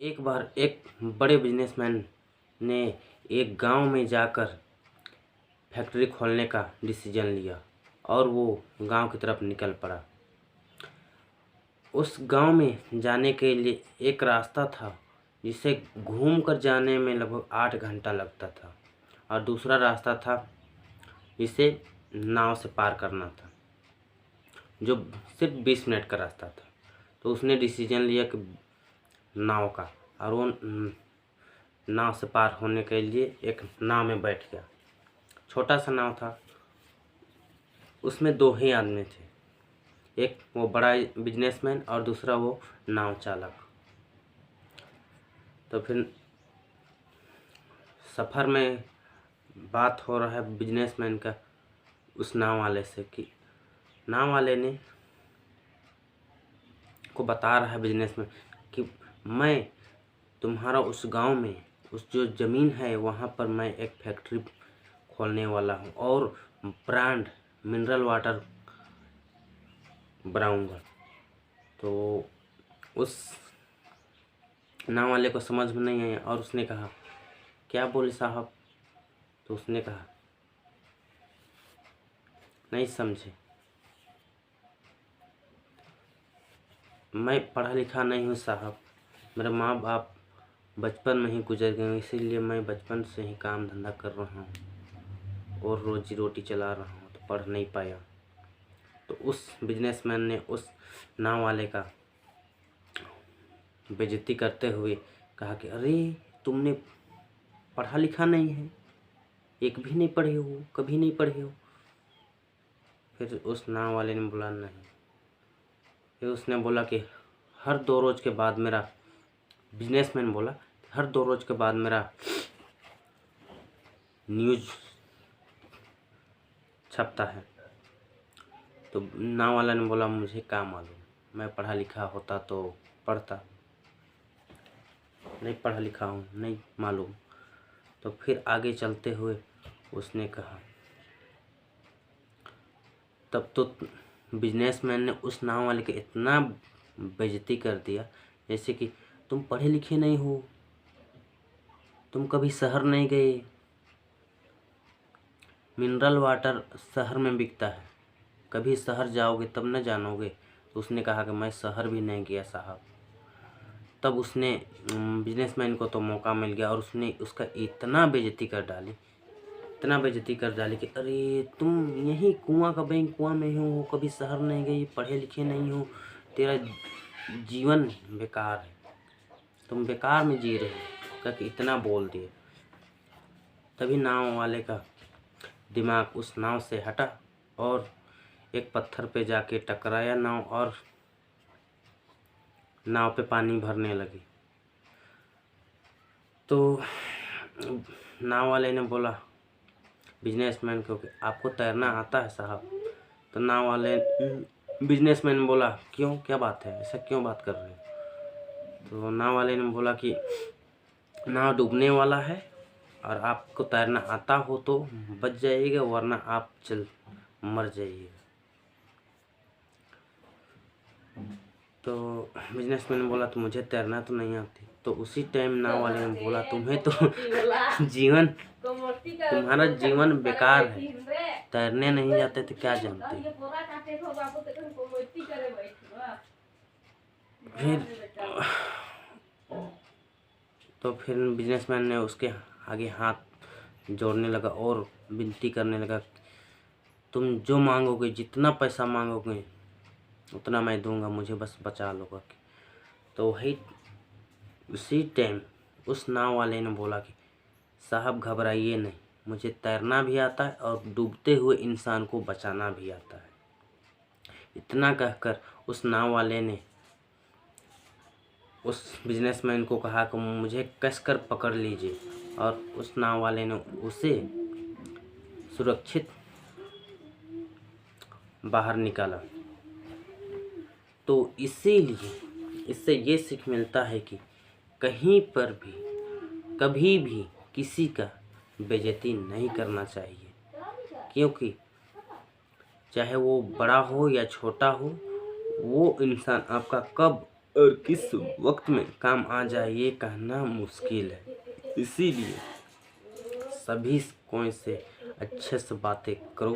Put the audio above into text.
एक बार एक बड़े बिजनेसमैन ने एक गांव में जाकर फैक्ट्री खोलने का डिसीजन लिया और वो गांव की तरफ निकल पड़ा। उस गांव में जाने के लिए एक रास्ता था जिसे घूमकर जाने में लगभग 8 घंटा लगता था और दूसरा रास्ता था जिसे नाव से पार करना था, जो सिर्फ 20 मिनट का रास्ता था। तो उसने डिसीजन लिया कि नाव का, और वो नाव से पार होने के लिए एक नाव में बैठ गया। छोटा सा नाव था, उसमें 2 ही आदमी थे, एक वो बड़ा बिजनेसमैन और दूसरा वो नाव चालक। तो फिर सफ़र में बात हो रहा है बिजनेसमैन का उस नाव वाले से कि नाव वाले ने को बता रहा है बिजनेसमैन कि मैं तुम्हारा उस गांव में उस जो ज़मीन है वहाँ पर मैं एक फैक्ट्री खोलने वाला हूँ और ब्रांड मिनरल वाटर बनाऊँगा। तो उस नाव वाले को समझ में नहीं आया और उसने कहा, क्या बोले साहब? तो उसने कहा, नहीं समझे, मैं पढ़ा लिखा नहीं हूँ साहब, मेरे माँ बाप बचपन में ही गुजर गए, इसीलिए मैं बचपन से ही काम धंधा कर रहा हूँ और रोजी रोटी चला रहा हूँ, तो पढ़ नहीं पाया। तो उस बिजनेसमैन ने उस नाव वाले का बेइज्जती करते हुए कहा कि अरे तुमने पढ़ा लिखा नहीं है, एक भी नहीं पढ़े हो, कभी नहीं पढ़े हो। फिर उस नाव वाले ने बोला नहीं। फिर उसने बोला कि हर 2 रोज़ के बाद मेरा, बिजनेसमैन बोला, हर 2 रोज़ के बाद मेरा न्यूज़ छपता है। तो नाव वाला ने बोला, मुझे क्या मालूम, मैं पढ़ा लिखा होता तो पढ़ता, नहीं पढ़ा लिखा हूँ, नहीं मालूम। तो फिर आगे चलते हुए उसने कहा, तब तो बिजनेसमैन ने उस नाव वाले के इतना बेइज्जती कर दिया जैसे कि तुम पढ़े लिखे नहीं हो, तुम कभी शहर नहीं गए, मिनरल वाटर शहर में बिकता है, कभी शहर जाओगे तब न जानोगे। तो उसने कहा कि मैं शहर भी नहीं गया साहब। तब उसने बिजनेसमैन को तो मौका मिल गया और उसने उसका इतना बेइज्जती कर डाली, इतना बेइज्जती कर डाली कि अरे तुम यही कुआं का बैंक कुआं में हो, कभी शहर नहीं गई, पढ़े लिखे नहीं हो, तेरा जीवन बेकार है, तुम बेकार में जी रहे हो, करके इतना बोल दिए। तभी नाव वाले का दिमाग उस नाव से हटा और एक पत्थर पे जाके टकराया नाव, और नाव पे पानी भरने लगी। तो नाव वाले ने बोला बिजनेसमैन को कि आपको तैरना आता है साहब? तो नाव वाले बिजनेसमैन ने बोला, क्यों, क्या बात है, ऐसा क्यों बात कर रहे हो? तो नाव वाले ने बोला कि नाव डूबने वाला है और आपको तैरना आता हो तो बच जाइएगा, वरना आप मर जाइएगा। तो बिजनेसमैन ने बोला, तो मुझे तैरना तो नहीं आती। तो उसी टाइम नाव वाले ने बोला, तुम्हें तो जीवन, तुम्हारा जीवन बेकार है, तैरने नहीं जाते तो क्या जानते। फिर बिजनेसमैन ने उसके आगे हाथ जोड़ने लगा और विनती करने लगा, तुम जो मांगोगे, जितना पैसा मांगोगे उतना मैं दूंगा, मुझे बस बचा लो करके। तो वही उसी टाइम उस नाव वाले ने बोला कि साहब घबराइए नहीं, मुझे तैरना भी आता है और डूबते हुए इंसान को बचाना भी आता है। इतना कहकर उस नाव वाले ने उस बिजनेसमैन को कहा कि मुझे कसकर पकड़ लीजिए, और उस नाव वाले ने उसे सुरक्षित बाहर निकाला। तो इसीलिए इससे ये सीख मिलता है कि कहीं पर भी, कभी भी किसी का बेइज्जती नहीं करना चाहिए, क्योंकि चाहे वो बड़ा हो या छोटा हो, वो इंसान आपका कब और किस वक्त में काम आ जाए ये कहना मुश्किल है। इसीलिए सभी को इससे अच्छे से बातें करो।